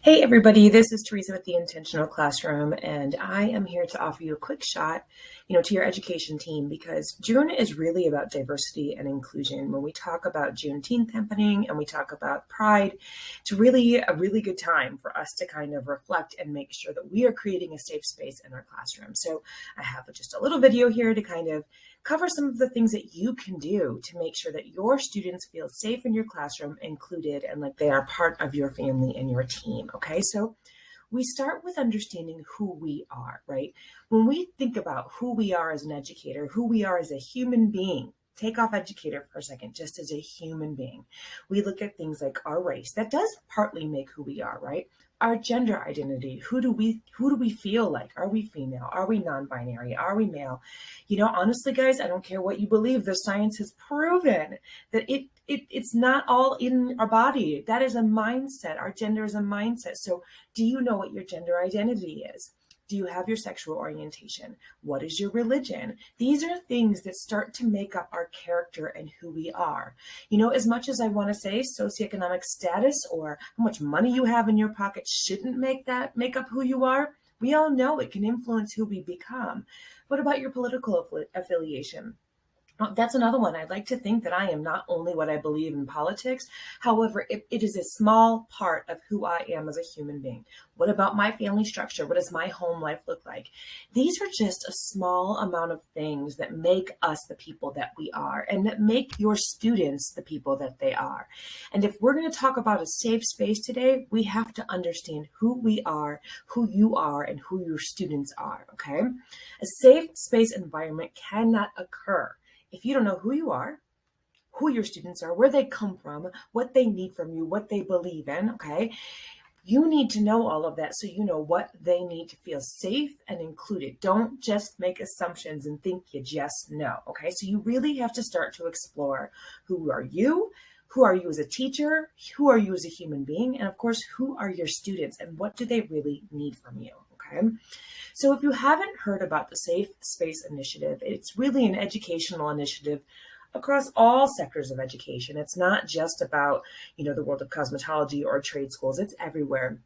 Hey everybody, this is Teresa with the Intentional Classroom, and I am here to offer you a quick shot, to your education team because June is really about diversity and inclusion. When we talk about Juneteenth happening and we talk about Pride, it's really a really good time for us to kind of reflect and make sure that we are creating a safe space in our classroom. So I have just a little video here to kind of cover some of the things that you can do to make sure that your students feel safe in your classroom, included, and like they are part of your family and your team. Okay, so we start with understanding who we are, right? When we think about who we are as an educator, who we are as a human being, take off educator for a second, just as a human being, we look at things like our race. That does partly make who we are, right? Our gender identity, who do we feel like? Are we female? Are we non-binary? Are we male? Honestly, guys, I don't care what you believe. The science has proven that it's not all in our body. That is a mindset. Our gender is a mindset. So do you know what your gender identity is? Do you have your sexual orientation? What is your religion? These are things that start to make up our character and who we are. As much as I want to say socioeconomic status or how much money you have in your pocket shouldn't make up who you are, we all know it can influence who we become. What about your political affiliation? That's another one. I'd like to think that I am not only what I believe in politics. However, it is a small part of who I am as a human being. What about my family structure? What does my home life look like? These are just a small amount of things that make us the people that we are and that make your students the people that they are. And if we're going to talk about a safe space today, we have to understand who we are, who you are, and who your students are, okay? A safe space environment cannot occur if you don't know who you are, who your students are, where they come from, what they need from you, what they believe in, okay? You need to know all of that so you know what they need to feel safe and included. Don't just make assumptions and think you just know, okay? So you really have to start to explore who are you as a teacher, who are you as a human being, and of course, who are your students and what do they really need from you, okay? So if you haven't heard about the Safe Space Initiative, it's really an educational initiative across all sectors of education. It's not just about, the world of cosmetology or trade schools. It's everywhere.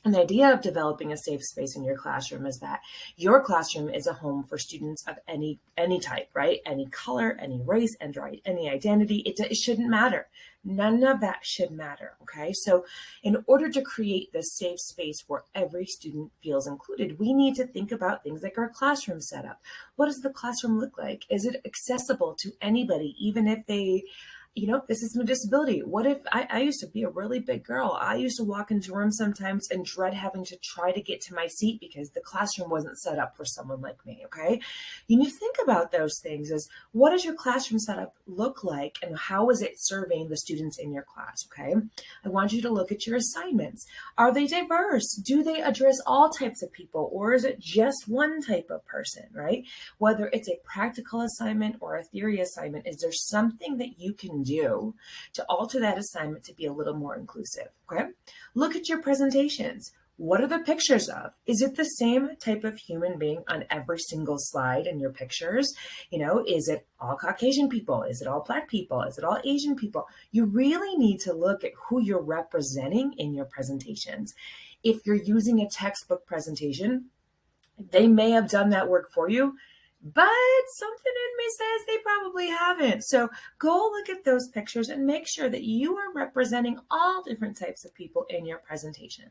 And the idea of developing a safe space in your classroom is that your classroom is a home for students of any type, right? Any color, any race, any identity. It shouldn't matter. None of that should matter, okay? So in order to create this safe space where every student feels included, we need to think about things like our classroom setup. What does the classroom look like? Is it accessible to anybody, even if they this is a disability? What if I used to be a really big girl? I used to walk into rooms sometimes and dread having to try to get to my seat because the classroom wasn't set up for someone like me, okay? You need to think about those things as what does your classroom setup look like and how is it serving the students in your class, okay? I want you to look at your assignments. Are they diverse? Do they address all types of people or is it just one type of person, right? Whether it's a practical assignment or a theory assignment, is there something that you can do to alter that assignment to be a little more inclusive, okay? Look at your presentations. What are the pictures of? Is it the same type of human being on every single slide in your pictures? Is it all Caucasian people? Is it all Black people? Is it all Asian people? You really need to look at who you're representing in your presentations. If you're using a textbook presentation, they may have done that work for you, but something in me says they probably haven't. So go look at those pictures and make sure that you are representing all different types of people in your presentation.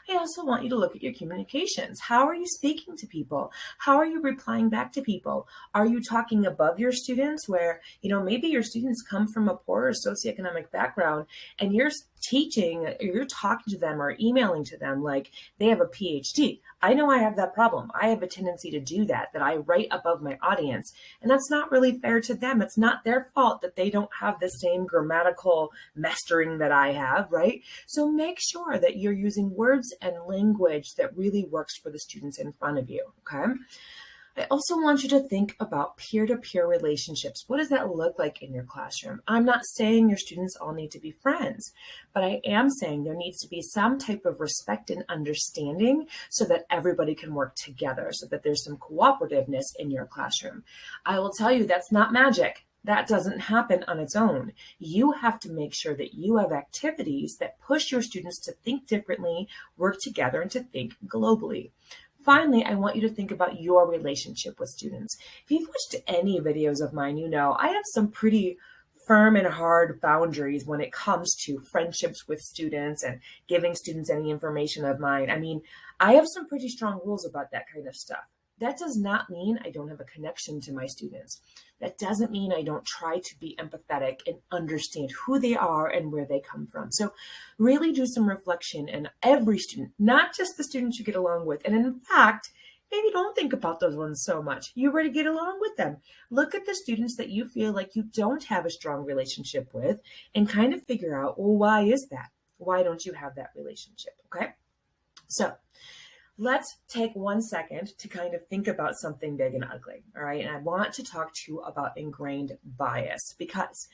I also want you to look at your communications. How are you speaking to people? How are you replying back to people? Are you talking above your students where, maybe your students come from a poorer socioeconomic background and you're teaching, or you're talking to them or emailing to them like they have a PhD. I know I have that problem. I have a tendency to do that I write above my audience. And that's not really fair to them. It's not their fault that they don't have the same grammatical mastering that I have, right? So make sure that you're using words and language that really works for the students in front of you, okay? I also want you to think about peer-to-peer relationships. What does that look like in your classroom? I'm not saying your students all need to be friends, but I am saying there needs to be some type of respect and understanding so that everybody can work together, so that there's some cooperativeness in your classroom. I will tell you that's not magic. That doesn't happen on its own. You have to make sure that you have activities that push your students to think differently, work together, and to think globally. Finally, I want you to think about your relationship with students. If you've watched any videos of mine, you know I have some pretty firm and hard boundaries when it comes to friendships with students and giving students any information of mine. I mean, I have some pretty strong rules about that kind of stuff. That does not mean I don't have a connection to my students. That doesn't mean I don't try to be empathetic and understand who they are and where they come from. So really do some reflection in every student, not just the students you get along with. And in fact, maybe don't think about those ones so much. You already get along with them. Look at the students that you feel like you don't have a strong relationship with and kind of figure out, well, why is that? Why don't you have that relationship? Okay. So let's take 1 second to kind of think about something big and ugly. All right. And I want to talk to you about ingrained bias, because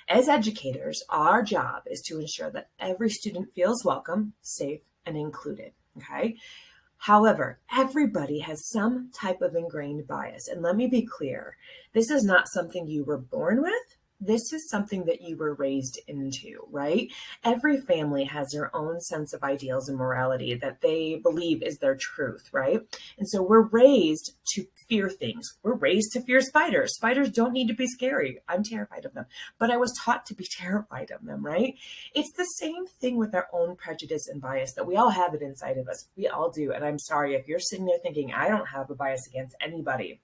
as educators, our job is to ensure that every student feels welcome, safe, and included. Okay. However, everybody has some type of ingrained bias. And let me be clear, this is not something you were born with. This is something that you were raised into, right? Every family has their own sense of ideals and morality that they believe is their truth, right? And so we're raised to fear things. We're raised to fear spiders. Spiders don't need to be scary. I'm terrified of them, but I was taught to be terrified of them, right? It's the same thing with our own prejudice and bias, that we all have it inside of us. We all do. And I'm sorry if you're sitting there thinking, I don't have a bias against anybody.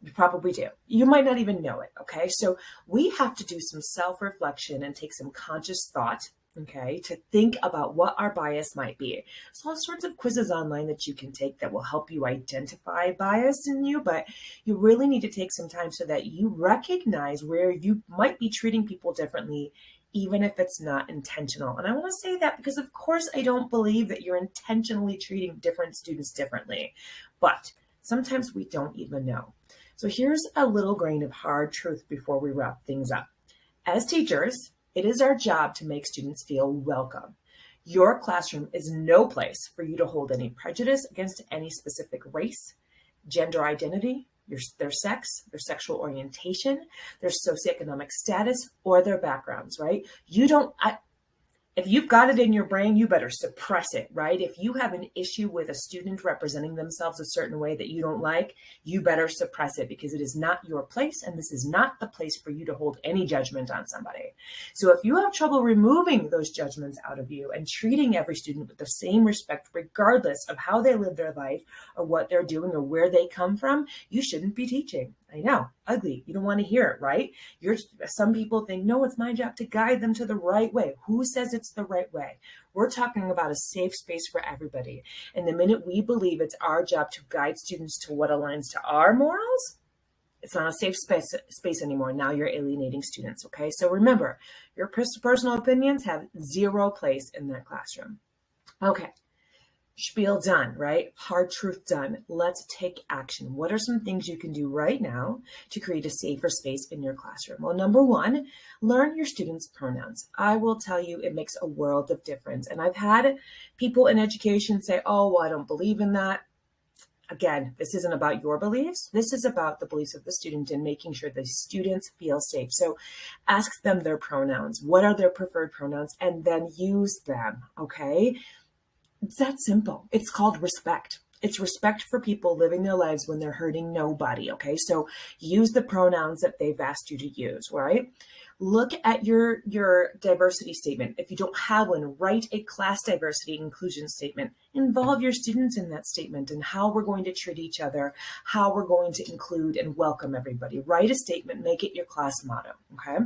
You probably do. You might not even know it. Okay. So we have to do some self-reflection and take some conscious thought. Okay. To think about what our bias might be. There's all sorts of quizzes online that you can take that will help you identify bias in you, but you really need to take some time so that you recognize where you might be treating people differently, even if it's not intentional. And I want to say that because, of course, I don't believe that you're intentionally treating different students differently, but sometimes we don't even know. So here's a little grain of hard truth before we wrap things up. As teachers, it is our job to make students feel welcome. Your classroom is no place for you to hold any prejudice against any specific race, gender identity, their sex, their sexual orientation, their socioeconomic status, or their backgrounds, right? If you've got it in your brain, you better suppress it, right? If you have an issue with a student representing themselves a certain way that you don't like, you better suppress it, because it is not your place, and this is not the place for you to hold any judgment on somebody. So if you have trouble removing those judgments out of you and treating every student with the same respect, regardless of how they live their life or what they're doing or where they come from, you shouldn't be teaching. I know, ugly. You don't want to hear it, right? Some people think, no, it's my job to guide them to the right way. Who says it's the right way? We're talking about a safe space for everybody. And the minute we believe it's our job to guide students to what aligns to our morals, it's not a safe space anymore. Now you're alienating students, okay? So remember, your personal opinions have zero place in that classroom. Okay. Spiel done, right? Hard truth done. Let's take action. What are some things you can do right now to create a safer space in your classroom? Well, number one, learn your students' pronouns. I will tell you, it makes a world of difference. And I've had people in education say, oh, well, I don't believe in that. Again, this isn't about your beliefs. This is about the beliefs of the student and making sure the students feel safe. So ask them their pronouns. What are their preferred pronouns? And then use them, okay? It's that simple. It's called respect. It's respect for people living their lives when they're hurting nobody, okay? So use the pronouns that they've asked you to use, right? Look at your diversity statement. If you don't have one, write a class diversity inclusion statement. Involve your students in that statement and how we're going to treat each other, how we're going to include and welcome everybody. Write a statement, make it your class motto, okay?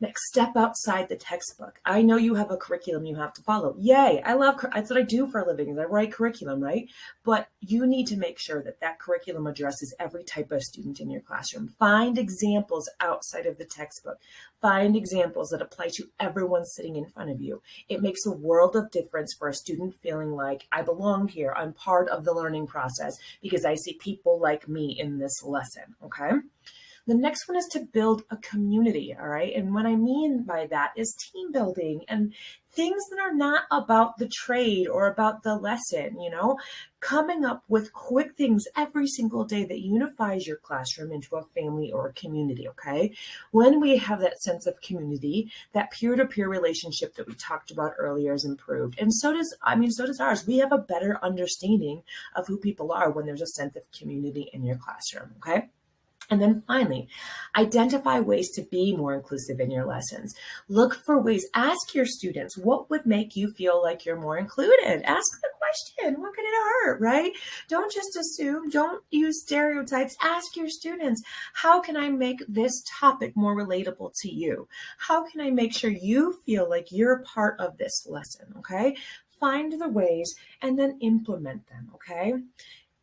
Next, step outside the textbook. I know you have a curriculum you have to follow. Yay, that's what I do for a living, is I write curriculum, right? But you need to make sure that that curriculum addresses every type of student in your classroom. Find examples outside of the textbook. Find examples that apply to everyone sitting in front of you. It makes a world of difference for a student feeling like, I belong here, I'm part of the learning process because I see people like me in this lesson, okay? The next one is to build a community, all right? And what I mean by that is team building and things that are not about the trade or about the lesson, coming up with quick things every single day that unifies your classroom into a family or a community, okay? When we have that sense of community, that peer-to-peer relationship that we talked about earlier is improved. And so does ours. We have a better understanding of who people are when there's a sense of community in your classroom, okay? And then finally, identify ways to be more inclusive in your lessons. Look for ways, ask your students, what would make you feel like you're more included? Ask the question, what could it hurt, right? Don't just assume, don't use stereotypes. Ask your students, how can I make this topic more relatable to you? How can I make sure you feel like you're part of this lesson, okay? Find the ways and then implement them, okay?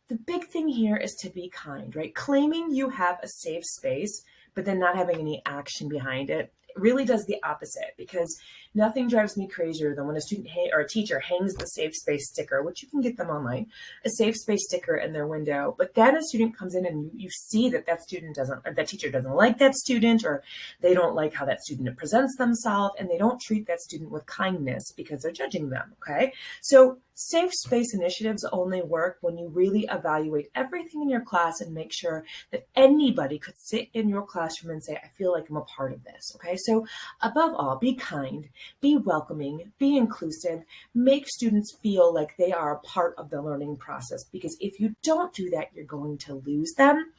The big thing here is to be kind, right? Claiming you have a safe space, but then not having any action behind it really does the opposite, because nothing drives me crazier than when a student or a teacher hangs the safe space sticker, which you can get them online, a safe space sticker in their window. But then a student comes in and you see that that teacher doesn't like that student, or they don't like how that student presents themselves, and they don't treat that student with kindness because they're judging them, okay? So safe space initiatives only work when you really evaluate everything in your class and make sure that anybody could sit in your classroom and say, I feel like I'm a part of this, okay? So above all, be kind, be welcoming, be inclusive, make students feel like they are a part of the learning process, because if you don't do that, you're going to lose them.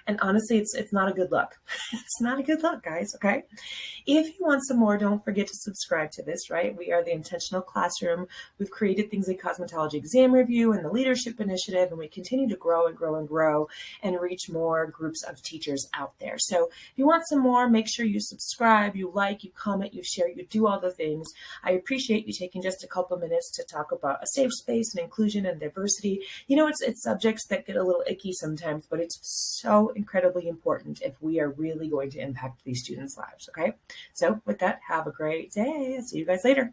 And honestly, it's not a good look. It's not a good look, guys, okay? If you want some more, don't forget to subscribe to this, right? We are the Intentional Classroom. We've created things like Cosmetology Exam Review and the Leadership Initiative, and we continue to grow and grow and grow and reach more groups of teachers out there. So if you want some more, make sure you subscribe, you like, you comment, you share, you do all the things. I appreciate you taking just a couple minutes to talk about a safe space and inclusion and diversity. It's subjects that get a little icky sometimes, but it's so incredibly important if we are really going to impact these students' lives, okay? So with that, have a great day. I'll see you guys later.